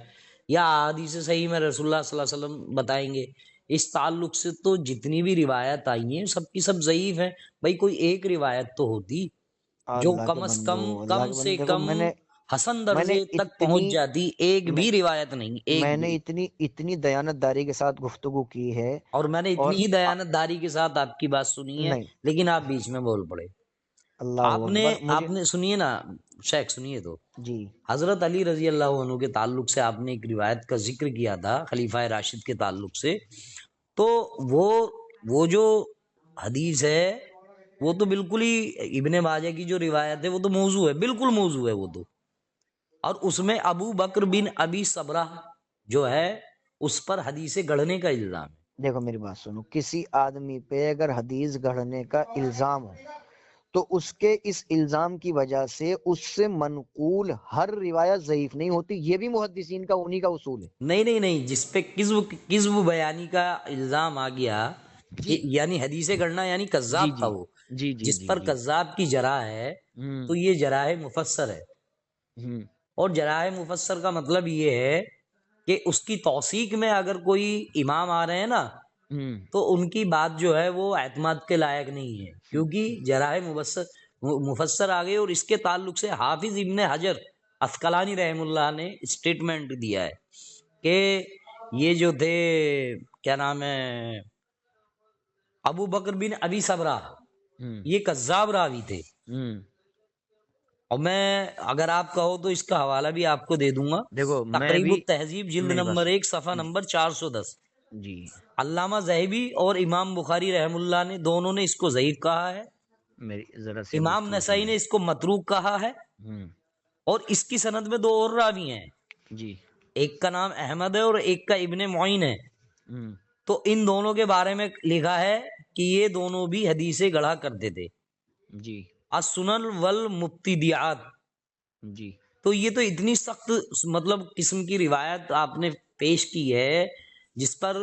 Speaker 2: یا احادیث صحیح میں رسول اللہ صلی اللہ علیہ وسلم بتائیں گے، اس تعلق سے تو جتنی بھی روایت آئی ہیں سب کی سب ضعیف ہیں. بھائی کوئی ایک روایت تو ہوتی جو
Speaker 1: اللہ کے
Speaker 2: کم از
Speaker 1: بندو،
Speaker 2: کم
Speaker 1: اللہ
Speaker 2: کم
Speaker 1: کے
Speaker 2: سے
Speaker 1: بندو، دیکھو
Speaker 2: کم حسن
Speaker 1: میں نے
Speaker 2: درجے تک
Speaker 1: اتنی
Speaker 2: پہنچ جاتی. ایک
Speaker 1: میں
Speaker 2: بھی روایت نہیں، ایک
Speaker 1: میں نے
Speaker 2: بھی.
Speaker 1: اتنی دیانت داری کے ساتھ گفتگو کی ہے.
Speaker 2: اور میں نے
Speaker 1: اور
Speaker 2: اتنی ہی دیانت داری کے ساتھ آپ کی بات سنی ہے،
Speaker 1: نہیں،
Speaker 2: لیکن آپ بیچ میں بول پڑے.
Speaker 1: اللہ اکبر. مجھے
Speaker 2: آپ نے سنیے نا شیخ، سنیے تو.
Speaker 1: جی
Speaker 2: حضرت علی رضی اللہ عنہ کے تعلق سے آپ نے ایک روایت کا ذکر کیا تھا خلیفہ راشد کے تعلق سے. تو وہ جو حدیث ہے وہ تو بالکل ہی ابن ماجہ کی جو روایت ہے وہ تو موضوع ہے، بالکل موضوع ہے وہ تو. اور اس میں ابو بکر بن ابی صبرہ جو ہے اس پر حدیث گڑھنے کا الزام ہے.
Speaker 1: دیکھو میری بات سنو، کسی آدمی پہ اگر حدیث گڑھنے کا الزام ہو تو اس کے اس الزام کی وجہ سے اس سے منقول ہر روایت ضعیف نہیں ہوتی. یہ بھی محدثین کا انہی کا اصول ہے.
Speaker 2: نہیں، جس پہ کذب بیانی کا الزام آ گیا،
Speaker 1: جی
Speaker 2: یعنی حدیث گڑھنا یعنی
Speaker 1: جی
Speaker 2: کذاب تھا
Speaker 1: جی
Speaker 2: وہ،
Speaker 1: جی جی
Speaker 2: جس
Speaker 1: جی
Speaker 2: پر
Speaker 1: جی
Speaker 2: کذاب کی جرح ہے،
Speaker 1: ہوں
Speaker 2: تو یہ جرح مفسر ہے.
Speaker 1: ہوں
Speaker 2: اور جرح مفسر کا مطلب یہ ہے کہ اس کی توثیق میں اگر کوئی امام آ رہے ہیں نا
Speaker 1: ہوں
Speaker 2: تو ان کی بات جو ہے وہ اعتماد کے لائق نہیں ہے، کیونکہ جرح مفسر آ گئے. اور اس کے تعلق سے حافظ ابن حجر عسقلانی رحم اللہ نے اسٹیٹمنٹ دیا ہے کہ یہ جو تھے کیا نام ہے ابو بکر بن ابی صبرہ،
Speaker 1: ہوں
Speaker 2: یہ کذاب راوی تھے.
Speaker 1: ہوں
Speaker 2: اور میں اگر آپ کہو تو اس کا حوالہ بھی آپ کو دے دوں گا.
Speaker 1: دیکھو میں
Speaker 2: تقریب
Speaker 1: بھی
Speaker 2: التہذیب جلد
Speaker 1: میری
Speaker 2: نمبر
Speaker 1: بات
Speaker 2: 1 صفحہ نمبر 410.
Speaker 1: جی
Speaker 2: علامہ ذہبی اور امام بخاری رحم اللہ نے دونوں نے اس کو ضعیف کہا ہے.
Speaker 1: میری ذرا سی
Speaker 2: امام
Speaker 1: گفتگو
Speaker 2: نسائی
Speaker 1: سنیں.
Speaker 2: نے اس کو متروک کہا ہے.
Speaker 1: ہوں
Speaker 2: اور اس کی سند میں دو اور راوی ہیں،
Speaker 1: جی
Speaker 2: ایک کا نام احمد ہے اور ایک کا ابن معین ہے.
Speaker 1: ہوں
Speaker 2: تو ان دونوں کے بارے میں لکھا ہے کہ یہ دونوں بھی حدیثیں گڑھا کرتے تھے.
Speaker 1: جی
Speaker 2: السنن والمبتدعات.
Speaker 1: جی
Speaker 2: تو یہ تو اتنی سخت مطلب قسم کی روایت آپ نے پیش کی ہے جس پر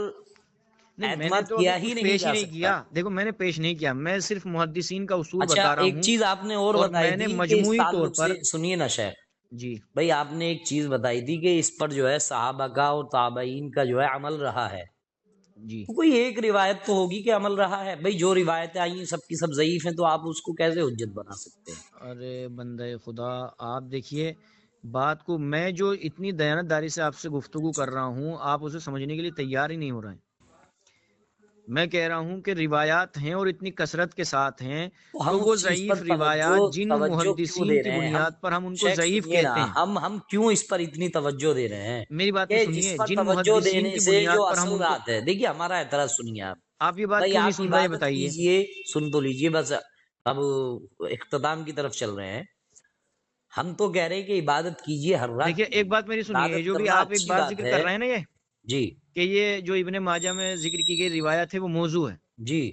Speaker 1: نہیں، میں نے
Speaker 2: اعتماد
Speaker 1: تو ابھی
Speaker 2: کیا ہی
Speaker 1: کچھ
Speaker 2: نہیں
Speaker 1: پیش ہی
Speaker 2: جا
Speaker 1: نہیں
Speaker 2: سکتا.
Speaker 1: کیا. دیکھو میں نے پیش نہیں کیا، میں صرف محدثین کا اصول
Speaker 2: اچھا
Speaker 1: بتا رہا
Speaker 2: ایک
Speaker 1: ہوں.
Speaker 2: چیز آپ نے اور
Speaker 1: اور
Speaker 2: بتائی
Speaker 1: میں نے
Speaker 2: تھی کہ اس
Speaker 1: مجموعی طور
Speaker 2: تعلق
Speaker 1: پر
Speaker 2: سے سنیے نا شیخ
Speaker 1: جی
Speaker 2: بھائی، آپ نے ایک چیز بتائی تھی کہ اس پر جو ہے صحابہ کا اور تابعین کا جو ہے عمل رہا ہے.
Speaker 1: جی
Speaker 2: تو کوئی ایک روایت تو ہوگی کہ عمل رہا ہے. بھائی جو روایتیں آئی ہیں سب کی سب ضعیف ہیں، تو آپ اس کو کیسے حجت بنا سکتے ہیں؟
Speaker 1: ارے بندے خدا، آپ دیکھیے بات کو، میں جو اتنی دیانت داری سے آپ سے گفتگو کر رہا ہوں آپ اسے سمجھنے کے لیے تیار ہی نہیں ہو رہے ہیں. میں کہہ رہا ہوں کہ روایات ہیں اور اتنی کثرت کے ساتھ ہیں
Speaker 2: تو
Speaker 1: تو
Speaker 2: ہم
Speaker 1: وہ
Speaker 2: اس چیز پر
Speaker 1: ضعیف روایات جن
Speaker 2: توجہ کیوں
Speaker 1: محدثین
Speaker 2: دے
Speaker 1: کی
Speaker 2: رہے ہیں؟ ہم
Speaker 1: بنیاد پر ہم ان کو
Speaker 2: شیخ
Speaker 1: ضعیف
Speaker 2: سنیے نا،
Speaker 1: کہتے ہیں.
Speaker 2: ہم کیوں اس پر اتنی توجہ دے رہے ہیں
Speaker 1: میری بات تو
Speaker 2: کہ اس
Speaker 1: سنیے،
Speaker 2: پر
Speaker 1: جن
Speaker 2: توجہ
Speaker 1: محدثین
Speaker 2: دینے
Speaker 1: کی
Speaker 2: سے جو
Speaker 1: بنیاد پر ہم
Speaker 2: اصل
Speaker 1: ان کو.
Speaker 2: بات ہے، دیکھیے ہمارا اعتراض سنیے آپ.
Speaker 1: آپ یہ بات
Speaker 2: بھائی
Speaker 1: کیوں نہیں
Speaker 2: آپ
Speaker 1: سن رہے، یہ
Speaker 2: عبادت
Speaker 1: بتائیے.
Speaker 2: کیجئے، سن تو لیجئے بس. اب اختتام کی طرف چل رہے ہیں. ہم تو کہہ رہے ہیں کہ عبادت کیجئے ہر رات
Speaker 1: دیکھیے
Speaker 2: کی،
Speaker 1: ایک بات میری سنیے،
Speaker 2: عبادت
Speaker 1: جو بھی
Speaker 2: کرنا
Speaker 1: آپ ایک
Speaker 2: اچھی
Speaker 1: بات
Speaker 2: بات
Speaker 1: ذکر
Speaker 2: ہے.
Speaker 1: کر رہے ہیں نا یہ
Speaker 2: جی
Speaker 1: کہ یہ جو ابن ماجہ میں ذکر کی گئی روایت ہے وہ موضوع ہے.
Speaker 2: جی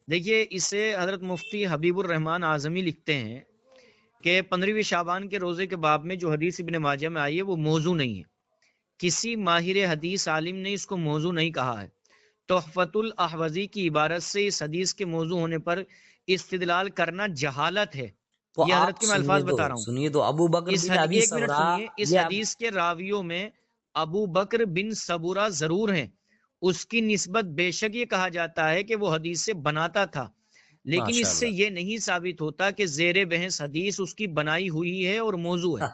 Speaker 1: دیکھیے اس سے حضرت مفتی حبیب الرحمان اعظمی لکھتے ہیں کہ 15ویں شعبان کے روزے کے باب میں جو حدیث ابن ماجہ میں آئی ہے وہ موضوع نہیں ہے. کسی ماہر حدیث عالم نے اس کو موضوع نہیں کہا ہے. تحفۃ الاحوذی کی عبارت سے اس حدیث کے موضوع ہونے پر استدلال کرنا جہالت ہے.
Speaker 2: تو
Speaker 1: یہ
Speaker 2: آپ
Speaker 1: حضرت کے میں الفاظ بتا رہا ہوں.
Speaker 2: سنیے تو ابو بکر بن ابی
Speaker 1: ایک منٹ
Speaker 2: صبرہ،
Speaker 1: سنیے، اس
Speaker 2: یہ اب
Speaker 1: حدیث کے راویوں میں ابو بکر بن صبورہ ضرور ہیں. اس کی نسبت بے شک یہ کہا جاتا ہے کہ وہ حدیث سے بناتا تھا، لیکن اس
Speaker 2: ماشاء
Speaker 1: سے
Speaker 2: اللہ.
Speaker 1: یہ نہیں ثابت ہوتا کہ زیر بحث حدیث اس کی بنائی ہوئی ہے اور موضوع ہے.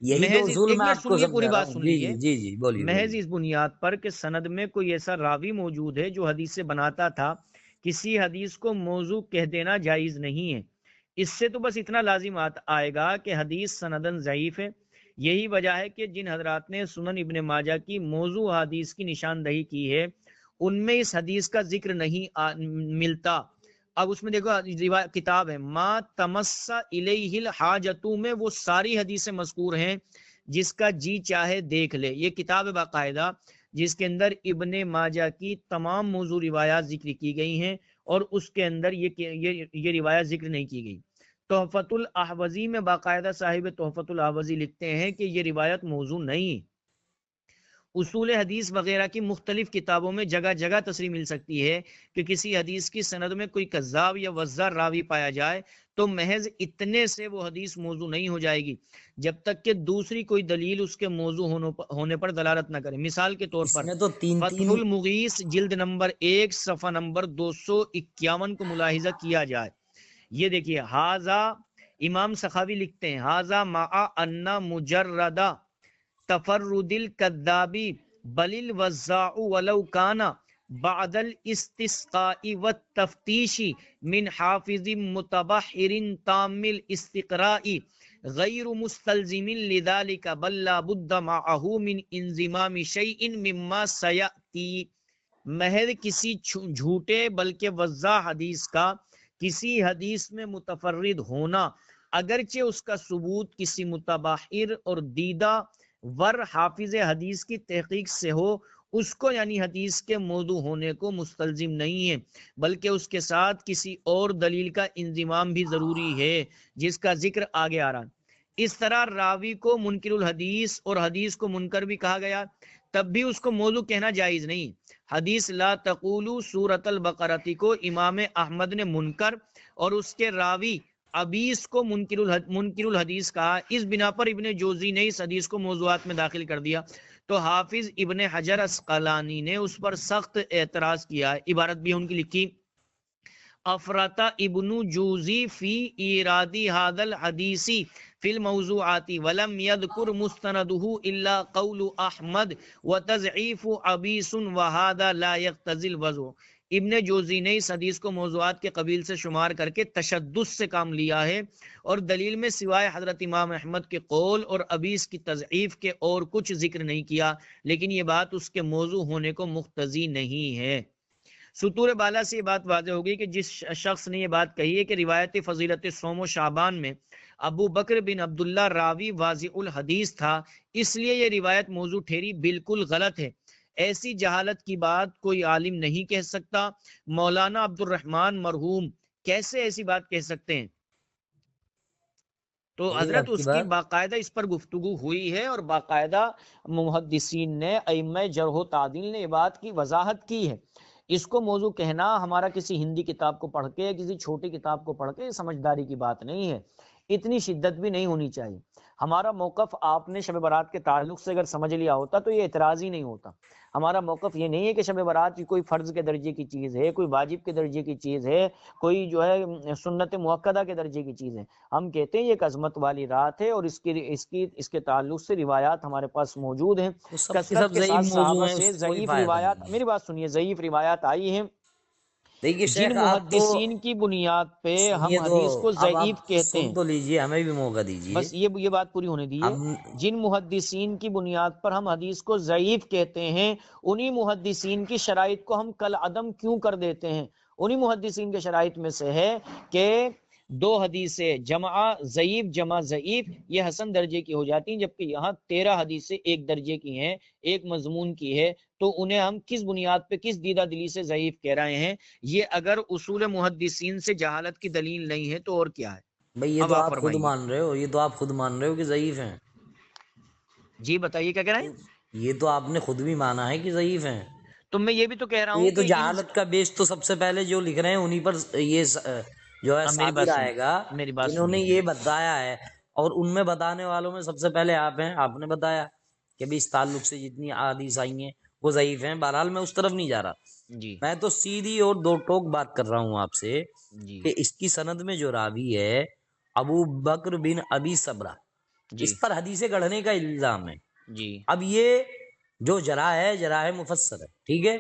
Speaker 2: یہی تو
Speaker 1: محض
Speaker 2: اصول
Speaker 1: ایک
Speaker 2: میں
Speaker 1: منٹ
Speaker 2: آپ کو
Speaker 1: سنیے، پوری
Speaker 2: سمجھا رہا
Speaker 1: بات
Speaker 2: ہوں.
Speaker 1: سن
Speaker 2: جی
Speaker 1: لیجیے.
Speaker 2: جی جی جی بولیے
Speaker 1: محض
Speaker 2: بولیے.
Speaker 1: اس بنیاد پر کہ سند میں کوئی ایسا راوی موجود ہے جو حدیث سے بناتا تھا، کسی حدیث کو موضوع کہہ دینا جائز نہیں ہے. اس سے تو بس اتنا لازم آئے گا کہ حدیث سندن ضعیف ہے. یہی وجہ ہے کہ جن حضرات نے سنن ابن ماجہ کی موضوع حدیث کی نشاندہی کی ہے ان میں اس حدیث کا ذکر نہیں ملتا. اب اس میں دیکھو کتاب ہے ما تمس الیہ الحاجۃ میں وہ ساری حدیثیں مذکور ہیں، جس کا جی چاہے دیکھ لے. یہ کتاب ہے باقاعدہ جس کے اندر ابن ماجہ کی تمام موضوع روایات ذکر کی گئی ہیں اور اس کے اندر یہ روایت ذکر نہیں کی گئی. تحفۃ الاحوذی میں باقاعدہ صاحب تحفۃ الاحوذی لکھتے ہیں کہ یہ روایت موضوع نہیں.
Speaker 3: اصول حدیث وغیرہ کی مختلف کتابوں میں جگہ جگہ تصریح مل سکتی ہے کہ کسی حدیث کی سند میں کوئی کذاب یا وزار راوی پایا جائے تو محض اتنے سے وہ حدیث موضوع نہیں ہو جائے گی جب تک کہ دوسری کوئی دلیل اس کے موضوع ہونے پر دلالت نہ کرے. مثال کے طور
Speaker 2: اس
Speaker 3: پر
Speaker 2: میں تو تین
Speaker 3: فتح
Speaker 2: تین
Speaker 3: المغیث جلد نمبر 1 صفحہ نمبر 251 کو ملاحظہ کیا جائے. یہ دیکھیے ہاذا امام سخاوی لکھتے ہیں ہاذا مع ان مجرد تفرد الکذابی بل الوزاع ولو کان بعد الاستسقاء والتفتیش من حافظ متبحر تام الاستقراء غیر مستلزم لذلك بل لا بد معه من انضمام شيء مما سيأتي. محض کسی جھوٹے بلکہ وضاح حدیث کا کسی حدیث میں متفرد ہونا اگرچہ اس کا ثبوت کسی متبحر اور دیدہ ور حافظ حدیث کی تحقیق سے ہو اس کو یعنی حدیث کے موضوع ہونے کو مستلزم نہیں ہے بلکہ اس کے ساتھ کسی اور دلیل کا انضمام بھی ضروری ہے جس کا ذکر آگے آ رہا. اس طرح راوی کو منکر الحدیث اور حدیث کو منکر بھی کہا گیا تب بھی اس کو موضوع کہنا جائز نہیں. حدیث لا تقولوا سورۃ البقرہ کو امام احمد نے منکر اور اس کے راوی ابیس کو منکر الحدیث کہا. اس بنا پر ابن جوزی نے اس حدیث کو موضوعات میں داخل کر دیا تو حافظ ابن حجر عسقلانی نے اس پر سخت اعتراض کیا. عبارت بھی ان کی لکھی افرط ابن جوزی فی ایرادی هذا الحدیث فی الموضوعات ولم يذکر مستندہ الا قول احمد وتضعیف ابیس وهذا لا يقتضی الوضع. ابن جوزی نے اس حدیث کو موضوعات کے قبیل سے شمار کر کے تشدد سے کام لیا ہے اور دلیل میں سوائے حضرت امام احمد کے قول اور ابیس کی تضعیف کے اور کچھ ذکر نہیں کیا لیکن یہ بات اس کے موضوع ہونے کو مقتضی نہیں ہے. سطور بالا سے یہ بات واضح ہوگی کہ جس شخص نے یہ بات کہی ہے کہ روایت فضیلت صوم و شعبان میں ابو بکر بن عبداللہ راوی واضح الحدیث تھا اس لیے یہ روایت موضوع ٹھہری بالکل غلط ہے. ایسی جہالت کی بات کوئی عالم نہیں کہہ سکتا. مولانا عبد الرحمن مرحوم کیسے ایسی بات کہہ سکتے ہیں؟ تو
Speaker 2: یہی
Speaker 3: حضرت
Speaker 2: آپ کی
Speaker 3: اس کی
Speaker 2: بات.
Speaker 3: باقاعدہ اس پر گفتگو ہوئی ہے اور باقاعدہ محدثین نے ائمہ جرح و تعدیل نے یہ بات کی وضاحت کی ہے. اس کو موضوع کہنا ہمارا کسی ہندی کتاب کو پڑھ کے کسی چھوٹی کتاب کو پڑھ کے سمجھداری کی بات نہیں ہے. اتنی شدت بھی نہیں ہونی چاہیے. ہمارا موقف آپ نے شب برات کے تعلق سے اگر سمجھ لیا ہوتا تو یہ اعتراض ہی نہیں ہوتا. ہمارا موقف یہ نہیں ہے کہ شب برات کی کوئی فرض کے درجے کی چیز ہے کوئی واجب کے درجے کی چیز ہے کوئی جو ہے سنت مؤکدہ کے درجے کی چیز ہے. ہم کہتے ہیں یہ ایک عظمت والی رات ہے اور اس کے تعلق سے روایات ہمارے پاس موجود ہیں
Speaker 2: وہ سب کے
Speaker 3: کثرت
Speaker 2: سب
Speaker 3: کے
Speaker 2: ضعیف
Speaker 3: ساتھ.
Speaker 2: موضوع
Speaker 3: صحابہ
Speaker 2: ہیں،
Speaker 3: سے
Speaker 2: اس سے کوئی
Speaker 3: ضعیف
Speaker 2: فائدہ
Speaker 3: روایات
Speaker 2: نہیں ہے.
Speaker 3: میری بات سنیے ضعیف روایات آئی ہیں
Speaker 2: دیکھیے
Speaker 3: جن
Speaker 2: شیخ آپ تو
Speaker 3: محدثین کی بنیاد پہ ہم
Speaker 2: سنیے تو
Speaker 3: حدیث کو
Speaker 2: اب آپ
Speaker 3: ضعیف کہتے
Speaker 2: سن
Speaker 3: ہیں.
Speaker 2: تو لیجئے، ہمیں بھی موقع دیجئے.
Speaker 3: بس یہ بات پوری ہونے دیجیے.
Speaker 2: ہم
Speaker 3: جن محدثین کی بنیاد پر ہم حدیث کو ضعیف کہتے ہیں انہی محدثین کی شرائط کو ہم کل عدم کیوں کر دیتے ہیں؟ انہی محدثین کے شرائط میں سے ہے کہ 2 حدیثیں جمع ضعیف جمع ضعیف یہ حسن درجے کی ہو جاتی ہیں جبکہ یہاں 13 حدیثیں ایک درجے کی ہیں ایک مضمون کی ہے تو انہیں ہم کس بنیاد پہ کس دیدہ دلی سے ضعیف کہہ رہے ہیں؟ یہ اگر اصول محدثین سے جہالت کی دلیل نہیں ہے تو اور کیا ہے؟
Speaker 2: بھئی یہ
Speaker 3: اب
Speaker 2: تو
Speaker 3: آپ
Speaker 2: آپ خود
Speaker 3: فرمائیے.
Speaker 2: مان رہے ہو، یہ تو آپ خود مان رہے ہو کہ ضعیف ہیں.
Speaker 3: جی بتائیے کیا کہہ رہے ہیں؟
Speaker 2: یہ تو آپ نے خود بھی مانا ہے کہ ضعیف ہیں.
Speaker 3: تو میں یہ بھی تو کہہ رہا
Speaker 2: تو
Speaker 3: ہوں
Speaker 2: یہ تو
Speaker 3: کہ ان
Speaker 2: جہالت کا بیس تو سب سے پہلے جو لکھ رہے ہیں انہی پر یہ جو ہے
Speaker 3: اب میری بات
Speaker 2: صادر
Speaker 3: سنیے
Speaker 2: آئے گا
Speaker 3: میری بات
Speaker 2: جنہوں نے
Speaker 3: سنیے
Speaker 2: یہ بتایا ہے. اور ان میں بتانے والوں میں سب سے پہلے آپ ہیں. آپ نے بتایا کہ بھی اس تعلق سے جتنی احادیث آئی ہیں وہ ضعیف ہیں. بہرحال میں اس طرف نہیں جا رہا،
Speaker 3: جی
Speaker 2: میں تو سیدھی اور 2 ٹوک بات کر رہا ہوں آپ سے
Speaker 3: جی
Speaker 2: کہ اس کی سند میں جو راوی ہے ابو بکر بن ابی صبرہ،
Speaker 3: جی
Speaker 2: اس پر حدیثیں گڑھنے کا الزام ہے.
Speaker 3: جی
Speaker 2: اب یہ جو جرح ہے جرح مفسر ہے، ٹھیک ہے.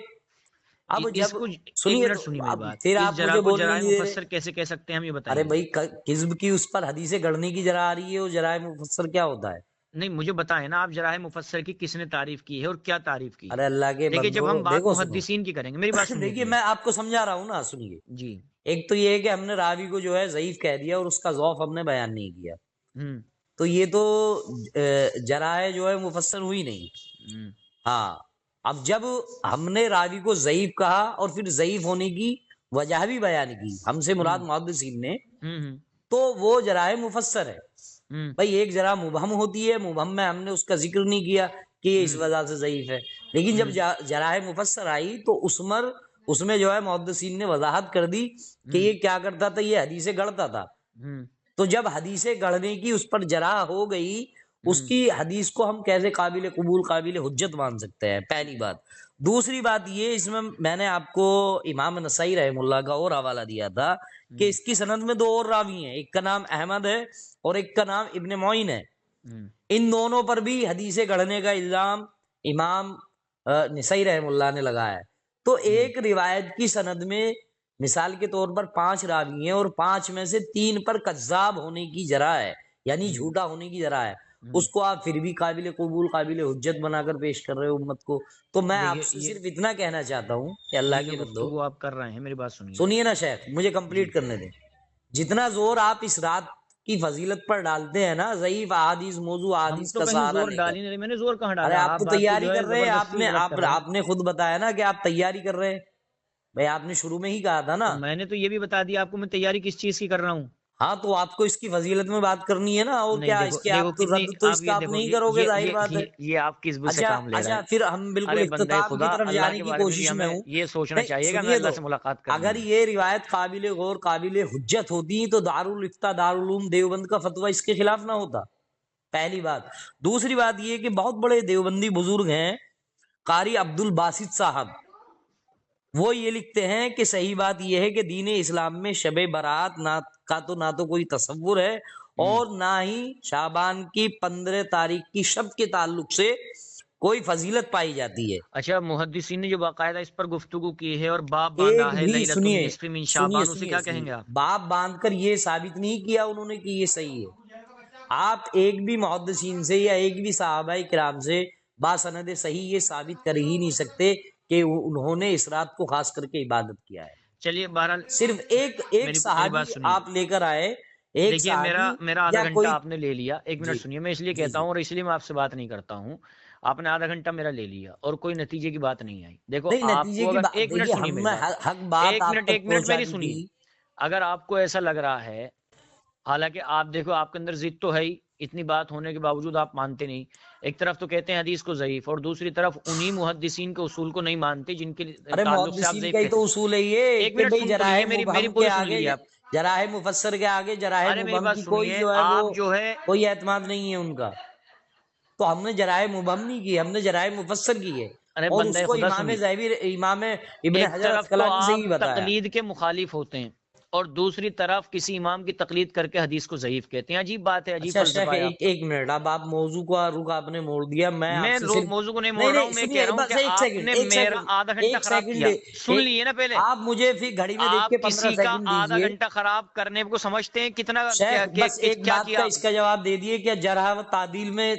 Speaker 2: اب
Speaker 3: اس
Speaker 2: جب
Speaker 3: کو ایک
Speaker 2: سنیے
Speaker 3: منٹ
Speaker 2: تو
Speaker 3: سنیے میری
Speaker 2: اب
Speaker 3: بات.
Speaker 2: پھر
Speaker 3: اس
Speaker 2: آپ
Speaker 3: جرح
Speaker 2: مجھے
Speaker 3: کو
Speaker 2: بولنے
Speaker 3: جرائے
Speaker 2: نہیں دے رہے.
Speaker 3: مفسر کیسے کہہ سکتے ہیں ہم یہ
Speaker 2: ارے
Speaker 3: بتائیے مجھے.
Speaker 2: بھائی کذب کی اس پر حدیث گڑھنے کی جرح آ رہی ہے، وہ جرح مفسر کیا ہوتا ہے؟
Speaker 3: نہیں مجھے بتائیں نا آپ جرائے مفسر کی کس نے تعریف کی ہے اور کیا تعریف کی ہے؟
Speaker 2: ارے اللہ کے
Speaker 3: دیکھیے
Speaker 2: بندو
Speaker 3: جب ہم بات
Speaker 2: دیکھو سنو
Speaker 3: محدثین کی کریں گے میری بات سنیے
Speaker 2: دیکھیے
Speaker 3: پلیز.
Speaker 2: میں آپ کو سمجھا رہا ہوں نا، سنیے.
Speaker 3: جی
Speaker 2: ایک تو یہ ہے کہ ہم نے راوی کو جو ہے ضعیف کہہ دیا اور اس کا ضعف ہم نے بیان نہیں کیا،
Speaker 3: ہوں
Speaker 2: تو یہ تو جرائے جو ہے مفسر ہوئی نہیں.
Speaker 3: ہوں
Speaker 2: ہاں اب جب ہم نے راوی کو ضعیف کہا اور پھر ضعیف ہونے کی وجہ بھی بیان کی، ہم سے مراد محدثین نے،
Speaker 3: ہوں
Speaker 2: تو وہ جرائے مفسر ہے.
Speaker 3: ہوں
Speaker 2: بھائی ایک جرح مبہم ہوتی ہے، مبہم میں ہم نے اس کا ذکر نہیں کیا، کہ یہ اس وجہ سے ضعیف ہے، لیکن جب جراح مفسر آئی تو اس میں جو ہے محدثین نے وضاحت کر دی کہ یہ کیا کرتا تھا، یہ حدیثیں گڑھتا تھا. تو جب حدیثیں گڑھنے کی اس پر جراح ہو گئی، اس کی حدیث کو ہم کیسے قابل قبول قابل حجت مان سکتے ہیں، پہلی بات. دوسری بات یہ، اس میں نے آپ کو امام نسائی رحم اللہ کا اور حوالہ دیا تھا کہ اس کی سند میں 2 اور راوی ہیں، ایک کا نام احمد ہے اور ایک کا نام ابن معین ہے. ان دونوں پر بھی حدیثیں گڑھنے کا الزام امام نسائی رحم اللہ نے لگایا ہے. تو ایک روایت کی سند میں مثال کے طور پر 5 راوی ہیں اور 5 میں سے 3 پر کذاب ہونے کی ذرا ہے، یعنی جھوٹا ہونے کی ذرا ہے، اس کو آپ پھر بھی قابل قبول قابل حجت بنا کر پیش کر رہے ہو امت کو. تو میں آپ سے صرف اتنا کہنا چاہتا ہوں کہ اللہ کے بندو،
Speaker 3: گفتگو آپ کر رہے ہیں، میری بات
Speaker 2: سنیے نا شیخ، مجھے کمپلیٹ کرنے دیں. جتنا زور آپ اس رات کی فضیلت پر ڈالتے ہیں نا، ضعیف احادیث موضوع احادیث کا سہارا لے کر،
Speaker 3: میں نے زور کہاں ڈالا؟
Speaker 2: ارے آپ تو تیاری کر رہے ہیں، آپ نے خود بتایا نا کہ آپ تیاری کر رہے ہیں. بھائی آپ نے شروع میں ہی کہا تھا نا.
Speaker 3: میں نے تو یہ بھی بتا دیا آپ کو میں تیاری کس چیز کی کر رہا ہوں.
Speaker 2: ہاں تو آپ کو اس کی فضیلت میں بات کرنی ہے نا، اور کیا اس کے آپ تو رد تو اس کا آپ نہیں کرو گے، ظاہر بات ہے.
Speaker 3: یہ آپ کس بت سے کام لے رہے ہیں؟
Speaker 2: اچھا پھر ہم بالکل اختتام کی طرف جانے کی کوشش میں ہوں.
Speaker 3: یہ سوچنا چاہیے گا میں اللہ سے ملاقات کروں.
Speaker 2: اگر یہ روایت قابل غور قابل حجت ہوتی تو دارالفتہ دارالعلوم دیوبند کا فتویٰ اس کے خلاف نہ ہوتا، پہلی بات. دوسری بات یہ کہ بہت بڑے دیوبندی بزرگ ہیں، قاری عبد الباسط صاحب، وہ یہ لکھتے ہیں کہ صحیح بات یہ ہے کہ دین اسلام میں شب برات نہ تو کوئی تصور ہے اور نہ ہی شعبان کی 15 تاریخ کی شب کے تعلق سے کوئی فضیلت پائی جاتی ہے.
Speaker 3: اچھا محدثین نے جو باقاعدہ اس پر گفتگو کی ہے اور باب باندھا ہے لیلۃ النصف من شعبان، اسے کیا کہیں گے آپ؟
Speaker 2: باب باندھ کر یہ ثابت نہیں کیا انہوں نے کہ یہ صحیح ہے. آپ ایک بھی محدثین سے یا ایک بھی صحابہ کرام سے باسند صحیح یہ ثابت کر ہی نہیں سکتے کہ انہوں نے اس رات کو خاص کر کے عبادت کیا ہے.
Speaker 3: چلیے بہرحال
Speaker 2: صرف ایک صحابی آپ لے کر آئے،
Speaker 3: دیکھیے میرا آدھا گھنٹہ آپ نے لے لیا. 1 منٹ سنیے، میں اس لیے کہتا ہوں اور اس لیے میں آپ سے بات نہیں کرتا ہوں. آپ نے آدھا گھنٹہ میرا لے لیا اور کوئی نتیجے کی بات نہیں آئی. دیکھو آپ کو اگر 1 منٹ سنیے میری بات، 1 منٹ میری سنیے. اگر آپ کو ایسا لگ رہا ہے، حالانکہ آپ دیکھو آپ کے اندر ضد تو ہے ہی، اتنی بات ہونے کے باوجود آپ مانتے نہیں. ایک طرف تو کہتے ہیں حدیث کو ضعیف اور دوسری طرف انہی محدثین کے اصول کو نہیں مانتے جن کے تعلق سے آپ ضعیف کہتے ہیں.
Speaker 2: تو اصول ہے یہ
Speaker 3: 1 منٹ سنیے، میری پوری سن لیجیے آپ.
Speaker 2: جراح مفسر کے آگے جراح مبہم کی کوئی جو ہے کوئی اعتماد نہیں ہے ان کا. تو ہم نے جراح مبہم نہیں کی، ہم نے جراح مفسر کی ہے، اور اس کو امام ظاہری امام ابن حجر عسقلانی سے ہی بتایا.
Speaker 3: تقلید کے مخالف ہوتے ہیں اور دوسری طرف کسی امام کی تقلید کر کے حدیث کو ضعیف کہتے ہیں. عجیب بات ہے، عجیب فلسفہ ہے.
Speaker 2: ایک منٹ، اب آپ موضوع کا رخ آپ نے موڑ دیا. میں
Speaker 3: موضوع کو نہیں موڑ رہا ہوں، میں کہہ رہا ہوں کہ آپ نے میرا آدھا گھنٹہ خراب کیا. سن لیے نا پہلے،
Speaker 2: آپ مجھے پھر گھڑی میں دیکھ کے 15 سیکنڈ دیجئے.
Speaker 3: آدھا گھنٹہ خراب کرنے کو سمجھتے ہیں کتنا؟
Speaker 2: بس ایک بات کا اس کا جواب دے دیے کہ جرح و تعدیل میں